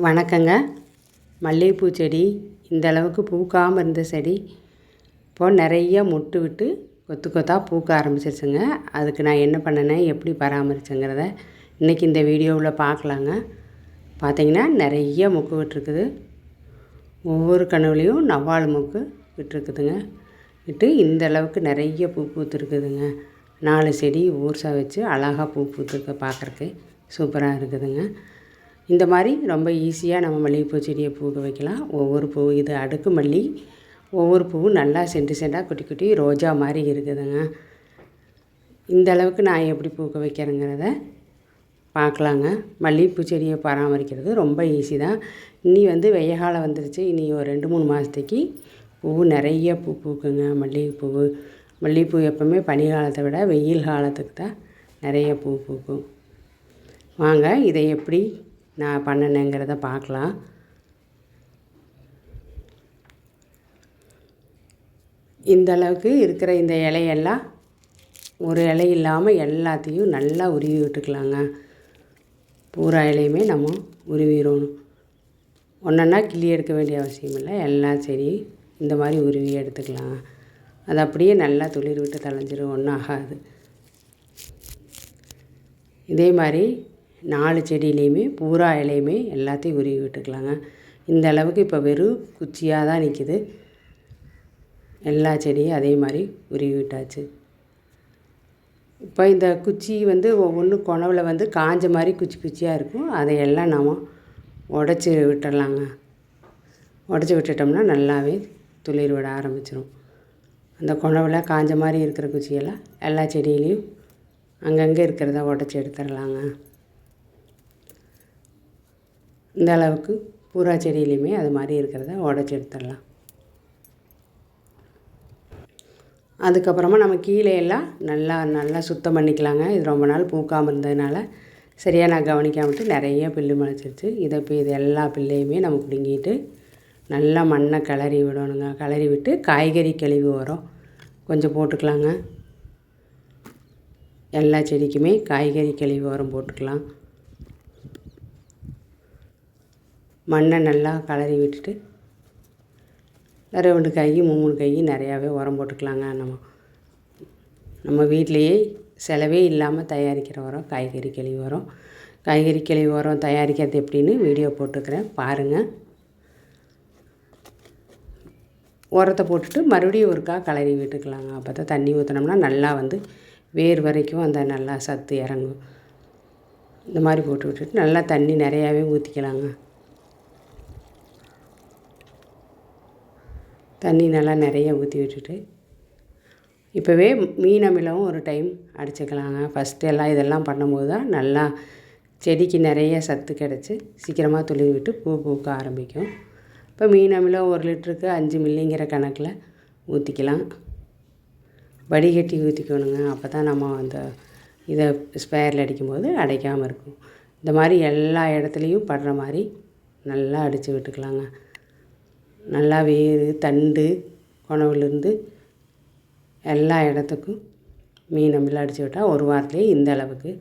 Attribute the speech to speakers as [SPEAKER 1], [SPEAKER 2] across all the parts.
[SPEAKER 1] வணக்கங்க. மல்லிகைப்பூ செடி இந்த அளவுக்கு பூக்காமல் இருந்த செடி இப்போது நிறைய மொட்டு விட்டு கொத்து கொத்தாக பூக்க ஆரம்பிச்சிருச்சுங்க. அதுக்கு நான் என்ன பண்ணினேன், எப்படி பராமரிச்சேங்கிறத இன்றைக்கி இந்த வீடியோவில் பார்க்கலாங்க. பார்த்திங்கன்னா நிறைய மொக்கு விட்டுருக்குது. ஒவ்வொரு கனவுலேயும் 4 மொக்கு விட்டுருக்குதுங்க. விட்டு இந்த அளவுக்கு நிறைய பூ பூத்துருக்குதுங்க. 4 செடி ஊர்சா வச்சு அழகாக பூ பூத்துருக்க பார்க்குறக்கு சூப்பராக இருக்குதுங்க. இந்த மாதிரி ரொம்ப ஈஸியாக நம்ம மல்லிகைப்பூ செடியை பூக்க வைக்கலாம். ஒவ்வொரு பூ இது அடுக்கு மல்லி, ஒவ்வொரு பூவும் நல்லா சென்டாக குட்டி குட்டி ரோஜா மாதிரி இருக்குதுங்க. இந்த அளவுக்கு நான் எப்படி பூக்க வைக்கிறேங்கிறத பார்க்கலாங்க. மல்லிகைப்பூ செடியை பராமரிக்கிறது ரொம்ப ஈஸி தான். இனி வெய்ய காலம் வந்துருச்சு. இனி ஒரு 2-3 மாதத்துக்கு பூ நிறைய பூ பூக்குங்க. மல்லிகைப்பூ எப்போவுமே பனி காலத்தை விட வெயில் காலத்துக்கு தான் நிறைய பூ பூக்கும். வாங்க இதை எப்படி நான் பண்ணினேங்கிறத பார்க்கலாம். இந்த அளவுக்கு இருக்கிற இந்த இலையெல்லாம் ஒரு இலை இல்லாமல் எல்லாத்தையும் நல்லா உருவி விட்டுக்கலாங்க. பூரா இலையுமே நம்ம உருவிடணும். ஒன்றா கிள்ளி எடுக்க வேண்டிய அவசியம் இல்லை. எல்லா செடி இந்த மாதிரி உருவி எடுத்துக்கலாங்க. அது அப்படியே நல்லா துளிர் விட்டு தளைஞ்சிரும், ஒன்றும் ஆகாது. இதே மாதிரி 4 செடியிலையுமே பூரா இலையுமே எல்லாத்தையும் உருவி விட்டுக்கலாங்க. இந்த அளவுக்கு இப்போ வெறும் குச்சியாக தான் நிற்கிது. எல்லா செடியும் அதே மாதிரி உருவி விட்டாச்சு. இப்போ இந்த குச்சி ஒவ்வொன்று கொணவில் காஞ்ச மாதிரி குச்சி குச்சியாக இருக்கும். அதையெல்லாம் நாம் உடச்சி விட்டுடலாங்க. உடச்சி விட்டுட்டோம்னா நல்லாவே துளிர் விட ஆரம்பிச்சிடும். அந்த கொணவில் காஞ்ச மாதிரி இருக்கிற குச்சியெல்லாம் எல்லா செடியிலையும் அங்கங்கே இருக்கிறத உடச்சி எடுத்துடலாங்க. இந்த அளவுக்கு பூரா செடியிலையுமே அது மாதிரி இருக்கிறத உடச்சி எடுத்துடலாம். அதுக்கப்புறமா நம்ம கீழே எல்லாம் நல்லா சுத்தம் பண்ணிக்கலாங்க. இது ரொம்ப நாள் பூக்காமல் இருந்ததுனால சரியாக நான் கவனிக்காமட்டு நிறைய புல்லு முளைச்சிருச்சு. இது எல்லா புல்லையுமே நம்ம பிடுங்கிட்டு நல்லா மண்ணை கிளறி விடணுங்க. கிளறி விட்டு காய்கறி கழிவு உரம் கொஞ்சம் போட்டுக்கலாங்க. எல்லா செடிக்குமே காய்கறி கழிவு உரம் போட்டுக்கலாம். மண்ணை நல்லா கிளறி விட்டுட்டு 2 கை 3 கை நிறையாவே உரம் போட்டுக்கலாங்க. நம்ம வீட்டிலையே செலவே இல்லாமல் தயாரிக்கிற உரம் காய்கறி கழிவு உரம். காய்கறி கழிவு உரம் தயாரிக்கிறது எப்படின்னு வீடியோ போட்டுக்கிறேன், பாருங்கள். உரத்தை போட்டுட்டு மறுபடியும் ஒருக்கா கிளறி விட்டுக்கலாங்க. அப்போ தான் தண்ணி ஊற்றினோம்னா நல்லா வேர் வரைக்கும் அந்த நல்லா சத்து இறங்கும். இந்த மாதிரி போட்டு விட்டுட்டு நல்லா தண்ணி நிறையாவே ஊற்றிக்கலாங்க. தண்ணி நல்லா நிறைய ஊற்றி விட்டுட்டு இப்போவே மீன் அமிலம் ஒரு டைம் அடிச்சுக்கலாங்க. ஃபஸ்ட்டு இதெல்லாம் பண்ணும்போது தான் நல்லா செடிக்கு நிறைய சத்து கிடச்சி சீக்கிரமாக துளிர் விட்டு பூ பூக்க ஆரம்பிக்கும். இப்போ மீன் அமிலம் 1 லிட்டருக்கு 5 மில்லிங்கிற கணக்கில் ஊற்றிக்கலாம். வடிகட்டி ஊற்றிக்கணுங்க. அப்போ தான் நம்ம இதை ஸ்பேரில் அடிக்கும்போது அடைக்காமல் இருக்கும். இந்த மாதிரி எல்லா இடத்துலையும் படுற மாதிரி நல்லா அடித்து விட்டுக்கலாங்க. நல்லா வேர் தண்டு கொணவுலேருந்து எல்லா இடத்துக்கும் மீன் அமிலம் அடித்து விட்டால் 1 வாரத்துலேயே இந்த அளவுக்கு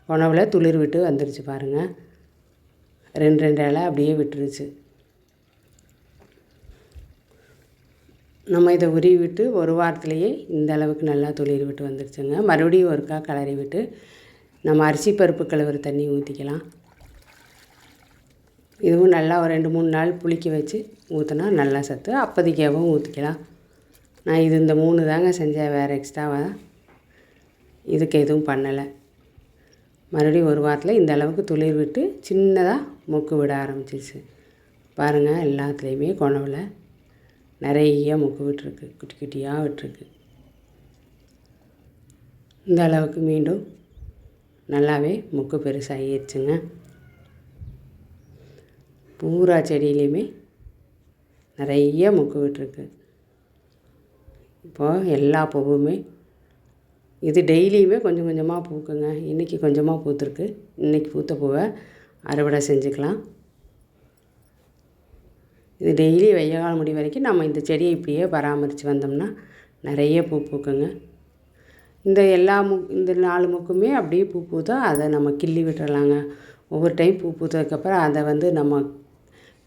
[SPEAKER 1] கொணவில் துளிர் விட்டு வந்துருச்சு பாருங்கள். 2 இலை அப்படியே விட்டுருச்சு. நம்ம இதை உருவி விட்டு 1 வாரத்துலேயே இந்த அளவுக்கு நல்லா துளிர் விட்டு வந்துருச்சுங்க. மறுபடியும் ஒருக்கா கிளறி விட்டு நம்ம அரிசி பருப்பு கழுவுற தண்ணி ஊற்றிக்கலாம். இதுவும் நல்லா ஒரு 2-3 நாள் புளிக்க வச்சு ஊற்றினா நல்லா சத்து. அப்போதைக்காகவும் ஊற்றிக்கலாம். நான் இந்த 3 தாங்க செஞ்சேன், வேறு எக்ஸ்ட்ராவாக இதுக்கு எதுவும் பண்ணலை. மறுபடியும் 1 வாரத்தில் இந்த அளவுக்கு துளிர் விட்டு சின்னதாக மொக்கு விட ஆரம்பிச்சிச்சு பாருங்கள். எல்லாத்துலேயுமே கொணவில் நிறைய மொக்கு விட்டுருக்கு, குட்டி குட்டியாக விட்டுருக்கு. இந்த அளவுக்கு மீண்டும் நல்லாவே மொக்கு பெருசாகிடுச்சுங்க. பூரா செடியிலையுமே நிறைய மொக்கு விட்டுருக்கு. இப்போது எல்லா பூவுமே இது டெய்லியுமே கொஞ்சம் கொஞ்சமாக பூக்குங்க. இன்றைக்கி கொஞ்சமாக பூத்துருக்கு. இன்றைக்கி பூத்த பூவை அறுவடை செஞ்சுக்கலாம். இது டெய்லி வெய்ய காலம் முடி வரைக்கும் நம்ம இந்த செடியை இப்படியே பராமரித்து வந்தோம்னா நிறைய பூ பூக்குங்க. இந்த 4 மொக்குமே அப்படியே பூ பூத்தா அதை நம்ம கிள்ளி விட்டுறலாங்க. ஒவ்வொரு டைம் பூ பூத்ததுக்கப்புறம் அதை வந்து நம்ம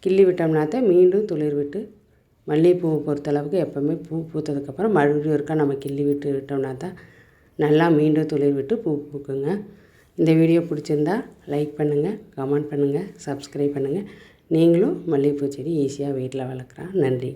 [SPEAKER 1] கிள்ளி விட்டோம்னா தான் மீண்டும் துளிர் விட்டு மல்லிகைப்பூவை பொறுத்தளவுக்கு எப்போவுமே பூ பூத்ததுக்கப்புறம் மறுபடியும் ஒருக்கா நம்ம கிள்ளி விட்டோம்னா தான் நல்லா மீண்டும் துளிர் விட்டு பூ பூக்குங்க. இந்த வீடியோ பிடிச்சிருந்தா லைக் பண்ணுங்கள், கமெண்ட் பண்ணுங்கள், சப்ஸ்கிரைப் பண்ணுங்கள். நீங்களும் மல்லிகைப்பூ செடி ஈஸியாக வீட்டில் வளர்க்கலாம். நன்றி.